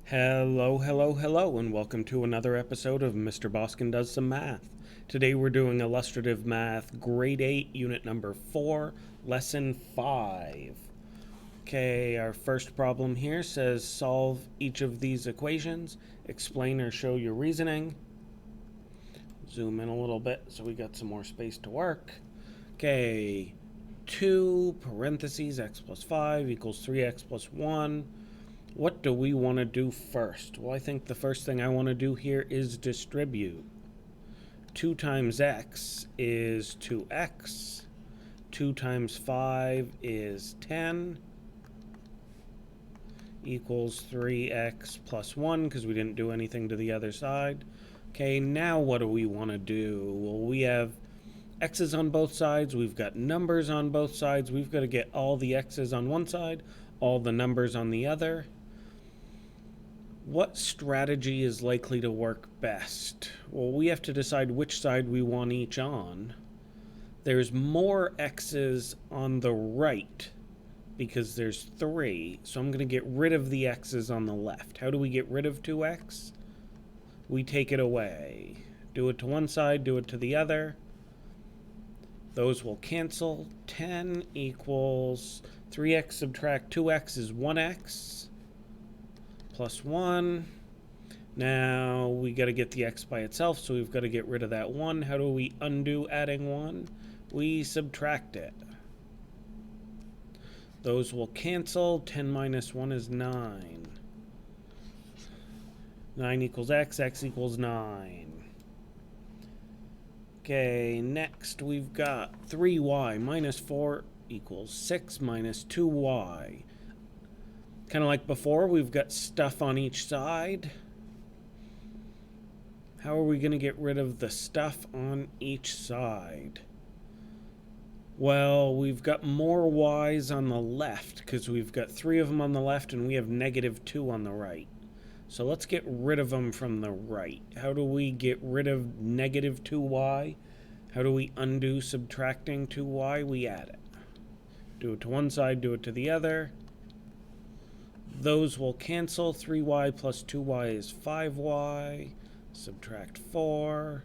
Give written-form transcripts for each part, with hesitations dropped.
Hello, hello, hello, and welcome to another episode of Mr. Boskin Does Some Math. Today we're doing illustrative math, grade 8, unit number 4, lesson 5. Okay, our first problem here says solve each of these equations, explain or show your reasoning. Zoom in a little bit so we got some more space to work. Okay, 2 parentheses x plus 5 equals 3x plus 1. What do we want to do first? Well, I think the first thing I want to do here is distribute. 2 times x is 2x. 2 times 5 is 10. Equals 3x plus 1 because we didn't do anything to the other side. Okay, now what do we want to do? Well, we have x's on both sides. We've got numbers on both sides. We've got to get all the x's on one side, all the numbers on the other. What strategy is likely to work best? Well, we have to decide which side we want each on. There's more x's on the right because there's 3, so I'm going to get rid of the x's on the left. How do we get rid of 2x? We take it away. Do it to one side, do it to the other. Those will cancel. 10 equals 3x subtract 2x is 1x. Plus 1. Now we got to get the x by itself, so we've got to get rid of that 1. How do we undo adding 1? We subtract it. Those will cancel. 10 minus 1 is 9. 9 equals x, x equals 9. Okay, next we've got 3y minus 4 equals 6 minus 2y. Kind of like before, we've got stuff on each side. How are we going to get rid of the stuff on each side? Well, we've got more y's on the left because we've got 3 of them on the left and we have negative 2 on the right. So let's get rid of them from the right. How do we get rid of negative 2y? How do we undo subtracting 2y? We add it. Do it to one side, do it to the other. Those will cancel. 3y plus 2y is 5y. Subtract 4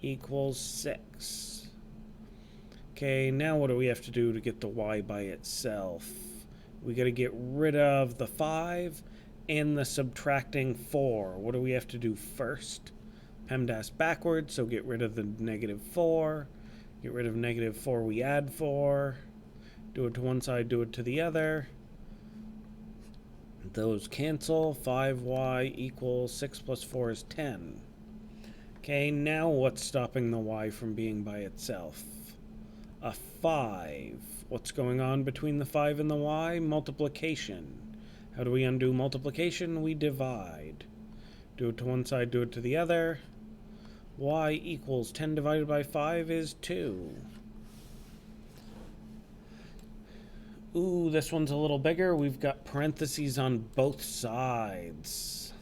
equals 6. Okay, now what do we have to do to get the y by itself? We got to get rid of the 5 and the subtracting 4. What do we have to do first? PEMDAS backwards, so get rid of the negative 4. Get rid of negative 4, we add 4. Do it to one side, do it to the other. Those cancel. 5y equals 6 plus 4 is 10. Okay, now what's stopping the y from being by itself? A 5. What's going on between the 5 and the y? Multiplication. How do we undo multiplication? We divide. Do it to one side, do it to the other. Y equals 10 divided by 5 is 2. Ooh, this one's a little bigger. We've got parentheses on both sides.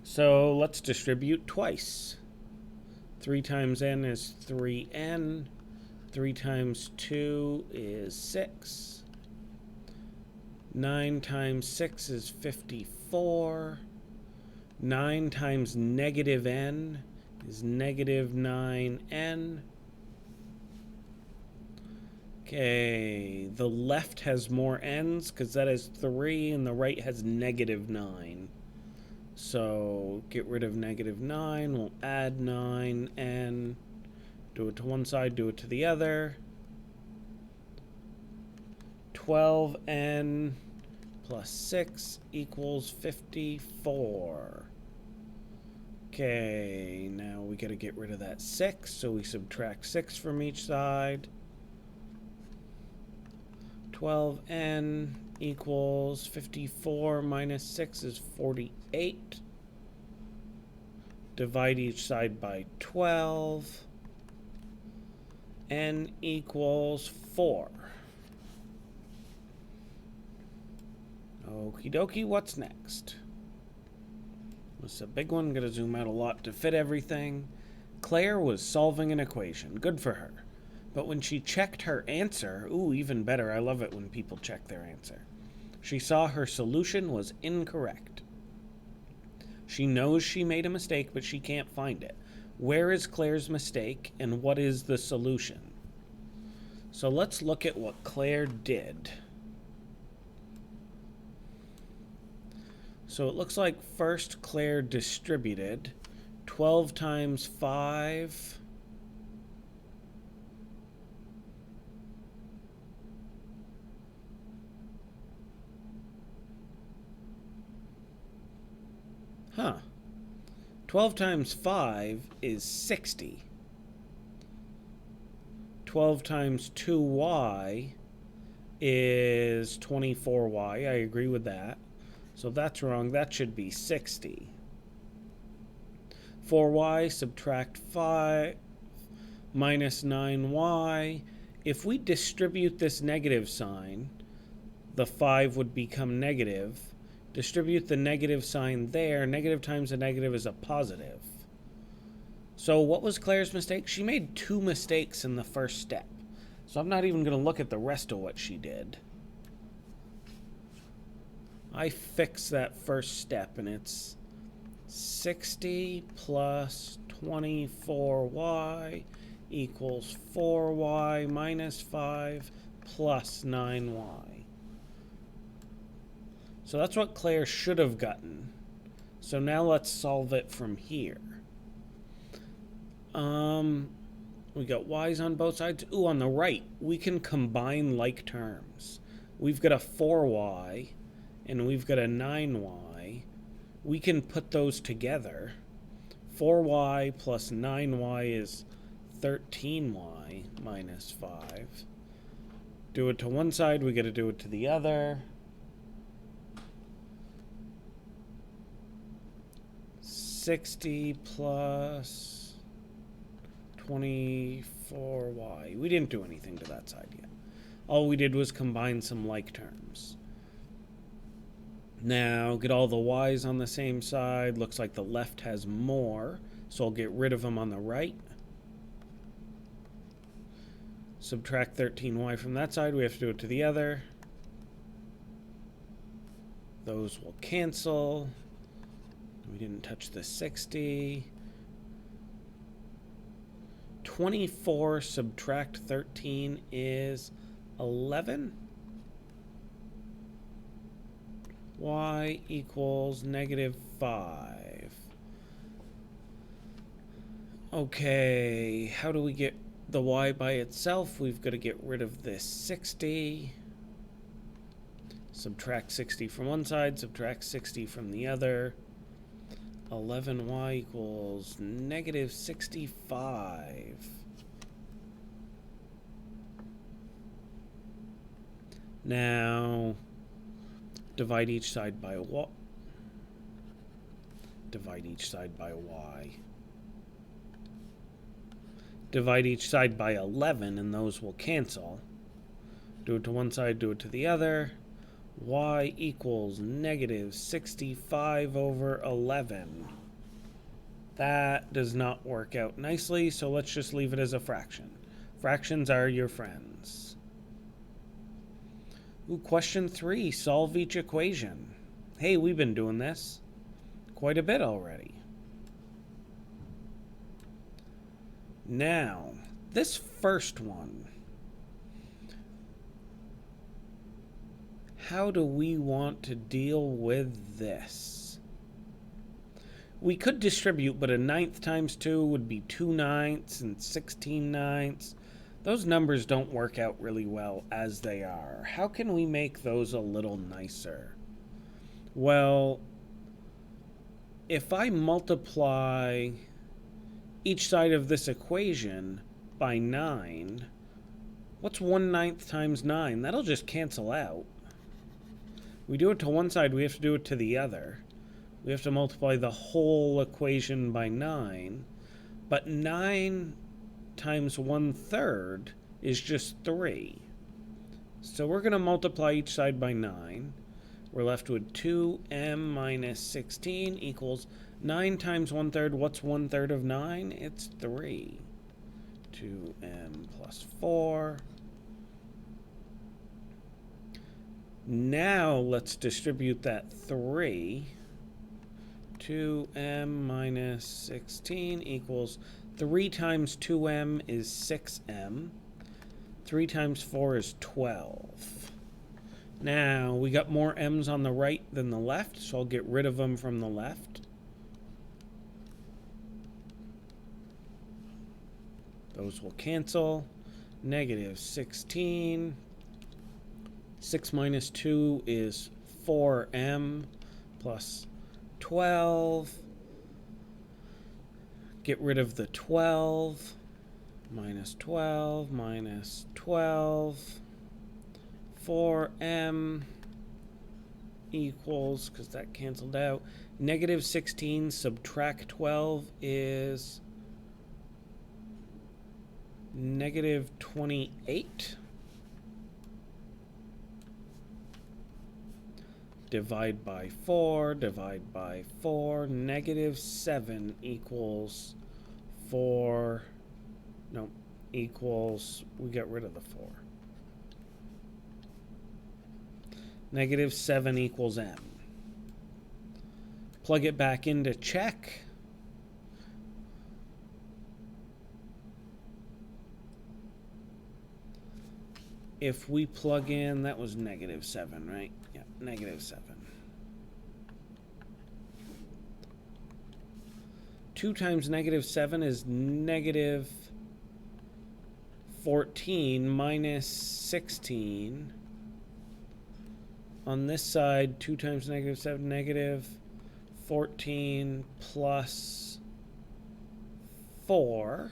So let's distribute twice. 3 times n is 3n. 3 times 2 is 6. 9 times 6 is 54. 9 times negative n is negative 9n. Okay, the left has more n's because that is 3 and the right has negative 9. So get rid of negative 9, we'll add 9n. Do it to one side, do it to the other. 12n plus 6 equals 54. Okay, now we got to get rid of that 6, so we subtract 6 from each side. 12n equals 54 minus 6 is 48. Divide each side by 12. N equals 4. Okie dokie, what's next? This is a big one. Gonna zoom out a lot to fit everything. Claire was solving an equation. Good for her. But when she checked her answer, ooh, even better, I love it when people check their answer. She saw her solution was incorrect. She knows she made a mistake, but she can't find it. Where is Claire's mistake, and what is the solution? So let's look at what Claire did. So it looks like first Claire distributed 12 times 5. Huh. 12 times 5 is 60. 12 times 2y is 24y. I agree with that. So that's wrong. That should be 60. 4y, subtract 5, minus 9y. If we distribute this negative sign, the 5 would become negative. Distribute the negative sign there. Negative times a negative is a positive. So what was Claire's mistake? She made 2 mistakes in the first step. So I'm not even going to look at the rest of what she did. I fixed that first step, and it's 60 plus 24y equals 4y minus 5 plus 9y. So that's what Claire should have gotten. So now let's solve it from here. We got y's on both sides. Ooh, on the right, we can combine like terms. We've got a 4y and we've got a 9y. We can put those together. 4y plus 9y is 13y minus 5. Do it to one side, we got to do it to the other. 60 plus 24y. We didn't do anything to that side yet. All we did was combine some like terms. Now, get all the y's on the same side. Looks like the left has more, so I'll get rid of them on the right. Subtract 13y from that side. We have to do it to the other. Those will cancel. We didn't touch the 60. 24 subtract 13 is 11. Y equals negative 5. Okay, how do we get the y by itself? We've got to get rid of this 60. Subtract 60 from one side, subtract 60 from the other. 11y equals negative 65. Now, divide each side by y. Divide each side by y. Divide each side by 11, and those will cancel. Do it to one side, do it to the other. Y equals negative 65 over 11. That does not work out nicely, so let's just leave it as a fraction. Fractions are your friends. Ooh, question 3, solve each equation. Hey, we've been doing this quite a bit already. Now, this first one, how do we want to deal with this? We could distribute, but a 9th times 2 would be 2 9ths and 16 9ths. Those numbers don't work out really well as they are. How can we make those a little nicer? Well, if I multiply each side of this equation by 9, what's 1/9 times 9? That'll just cancel out. We do it to one side, we have to do it to the other. We have to multiply the whole equation by 9. But 9 times 1/3 is just 3. So we're going to multiply each side by 9. We're left with 2m minus 16 equals 9 times 1/3. What's 1/3 of 9? It's 3. 2m plus 4. Now let's distribute that 3. 2m minus 16 equals 3 times 2m is 6m. 3 times 4 is 12. Now, we got more m's on the right than the left, so I'll get rid of them from the left. Those will cancel. Negative 16. 6 minus 2 is 4m plus 12. Get rid of the 12. Minus 12 minus 12. 4m equals, because that canceled out, negative 16 subtract 12 is negative 28. Divide by 4, divide by 4, negative 7 equals 4, no, equals, we get rid of the 4. Negative 7 equals m. Plug it back in to check. If we plug in, that was negative 7, right? Yeah, negative 7. 2 times negative 7 is negative 14 minus 16. On this side, 2 times negative 7, negative 14 plus 4.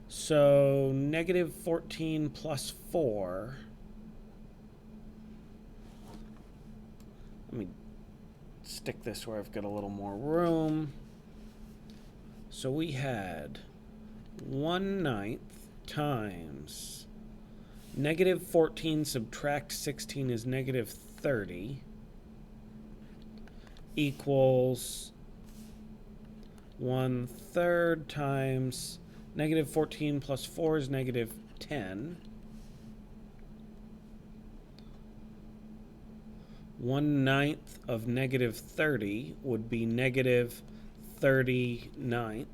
So negative 14 plus 4. Let me stick this where I've got a little more room. So we had 1/9 times negative 14 subtract 16 is negative 30 equals 1/3 times negative 14 plus 4 is negative 10. 1/9 of negative 30 would be negative 30/9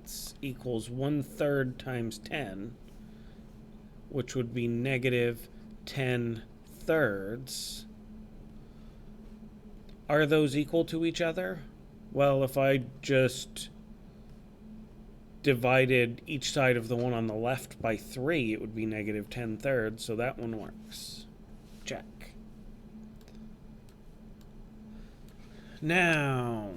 equals 1/3 times 10, which would be negative 10/3. Are those equal to each other? Well, if I just divided each side of the one on the left by 3, it would be negative 10/3, so that one works. Check. Now,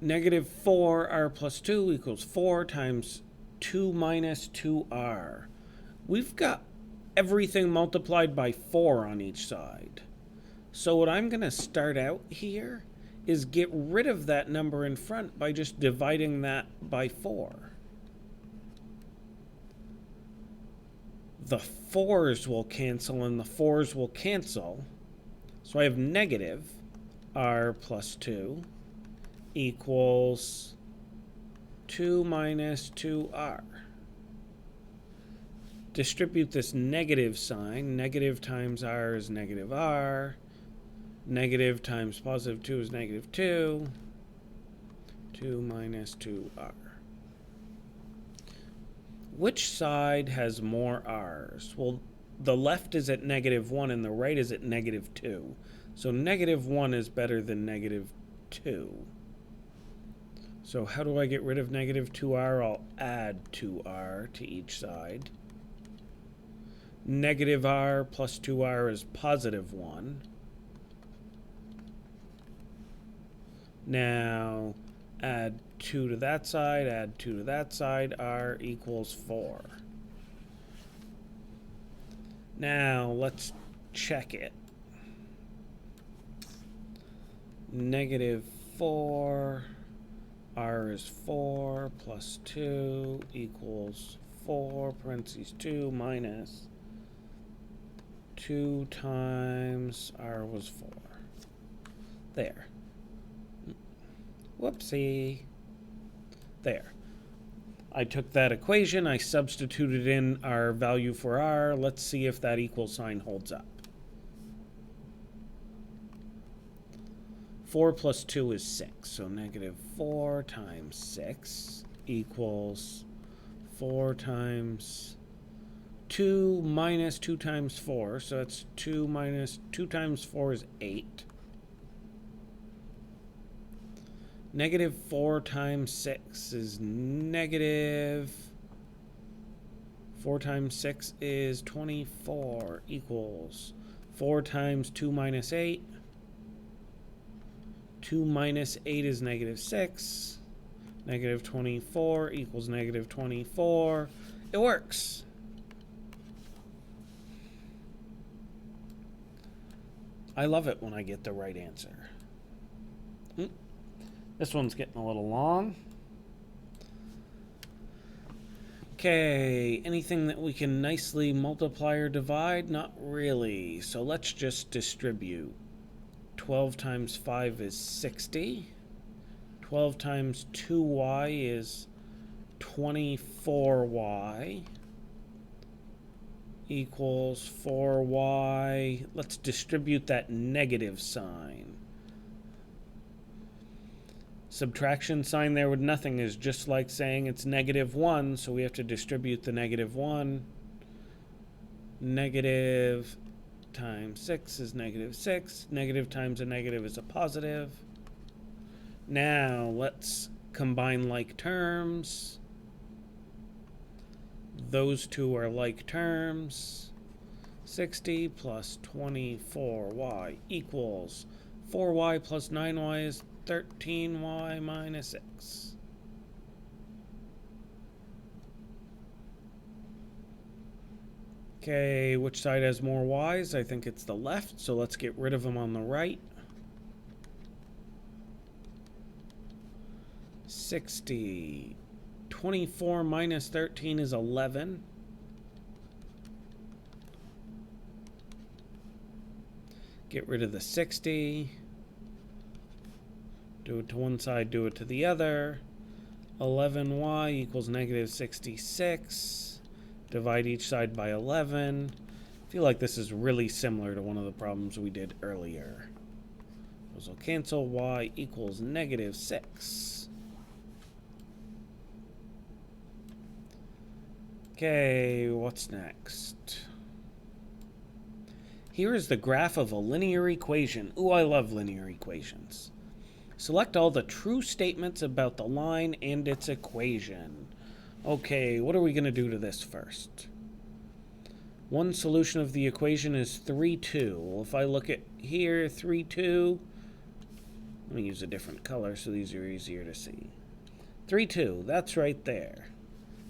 negative 4r plus 2 equals 4 times 2 minus 2r. We've got everything multiplied by 4 on each side. So what I'm going to start out here is get rid of that number in front by just dividing that by 4. The 4's will cancel and the 4's will cancel. So I have negative r plus 2 equals 2 minus 2r. Distribute this negative sign. Negative times r is negative r. Negative times positive 2 is negative 2. 2 minus 2r. Which side has more r's? Well, the left is at negative 1 and the right is at negative 2. So negative 1 is better than negative 2. So how do I get rid of negative 2r? I'll add 2r to each side. Negative r plus 2r is positive 1. Now, add 2 to that side, add 2 to that side, r equals 4. Now, let's check it. Negative 4, r is 4, plus 2 equals 4, parentheses 2, minus 2 times r was 4. There. Whoopsie. There. I took that equation, I substituted in our value for r. Let's see if that equal sign holds up. 4 plus 2 is 6. So negative 4 times 6 equals 4 times 2 minus 2 times 4. So it's 2 minus 2 times 4 is 8. Negative 4 times 6 is negative. 4 times 6 is 24 equals 4 times 2 minus 8. 2 minus 8 is negative 6. Negative 24 equals negative 24. It works. I love it when I get the right answer. This one's getting a little long. Okay, anything that we can nicely multiply or divide? Not really. So let's just distribute. 12 times 5 is 60. 12 times 2y is 24y equals 4y. Let's distribute that negative sign. Subtraction sign there with nothing is just like saying it's negative 1, so we have to distribute the negative 1. Negative times 6 is negative 6. Negative times a negative is a positive. Now let's combine like terms. Those two are like terms. 60 plus 24y equals 4y plus 9y is 13y minus 6. Okay, which side has more y's? I think it's the left, so let's get rid of them on the right. 60. 24 minus 13 is 11. Get rid of the 60. Do it to one side, do it to the other. 11y equals negative 66. Divide each side by 11. I feel like this is really similar to one of the problems we did earlier. Those will cancel. Y equals negative 6. Okay, what's next? Here is the graph of a linear equation. Ooh, I love linear equations. Select all the true statements about the line and its equation. Okay, what are we going to do to this first? One solution of the equation is 3, 2. Well, if I look at here, 3, 2. Let me use a different color so these are easier to see. 3, 2, that's right there.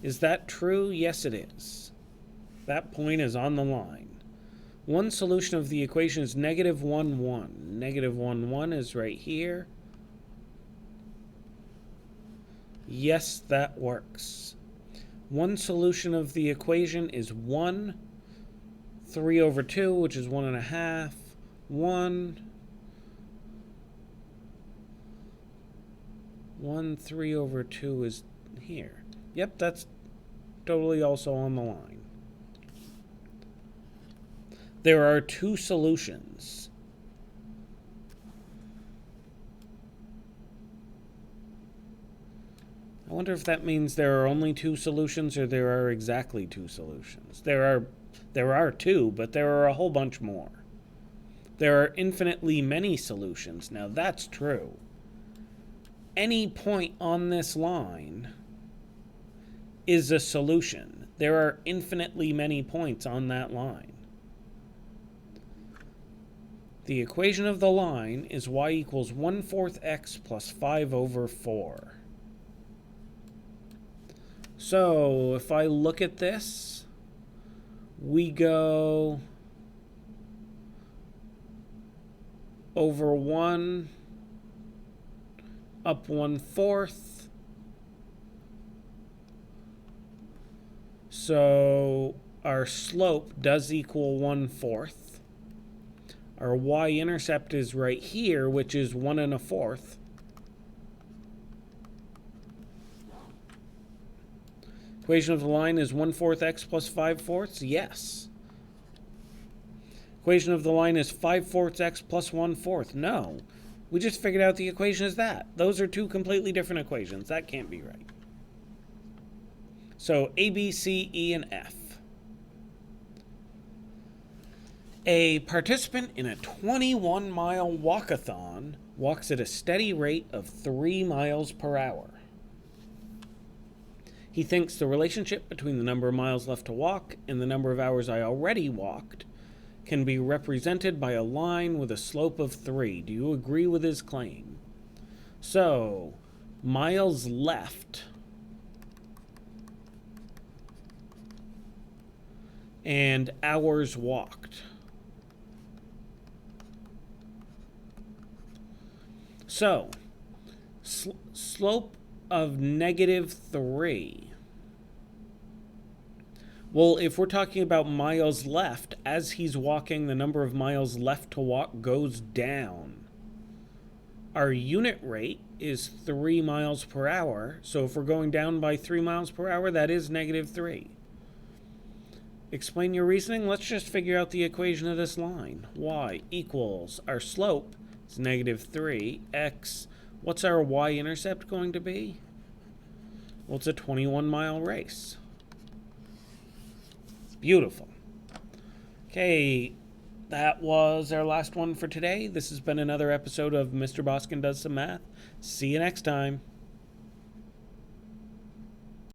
Is that true? Yes, it is. That point is on the line. One solution of the equation is negative 1, 1. Negative 1, 1 is right here. Yes, that works. One solution of the equation is 1, 3 over 2, which is 1.5, 1, 3 over 2 is here. Yep, that's totally also on the line. There are two solutions. I wonder if that means there are only two solutions or there are exactly two solutions. There are two, but there are a whole bunch more. There are infinitely many solutions. Now that's true. Any point on this line is a solution. There are infinitely many points on that line. The equation of the line is y equals 1/4 x plus 5 over 4. So if I look at this, we go over 1, up 1/4. So our slope does equal 1/4. Our y-intercept is right here, which is 1 1/4. Equation of the line is 1/4 x plus 5/4. Yes. Equation of the line is 5/4 x plus 1/4. No. We just figured out the equation is that. Those are two completely different equations. That can't be right. So A, B, C, E, and F. A participant in a 21-mile walkathon walks at a steady rate of 3 miles per hour. He thinks the relationship between the number of miles left to walk and the number of hours I already walked can be represented by a line with a slope of 3. Do you agree with his claim? So, miles left and hours walked. So, slope of -3. Well, if we're talking about miles left, as he's walking, the number of miles left to walk goes down. Our unit rate is 3 miles per hour, so if we're going down by 3 miles per hour, that is -3. Explain your reasoning. Let's just figure out the equation of this line. Y equals our slope is -3. X, what's our y-intercept going to be? Well, it's a 21-mile race. Beautiful. Okay, that was our last one for today. This has been another episode of Mr. Boskin Does Some Math. See you next time.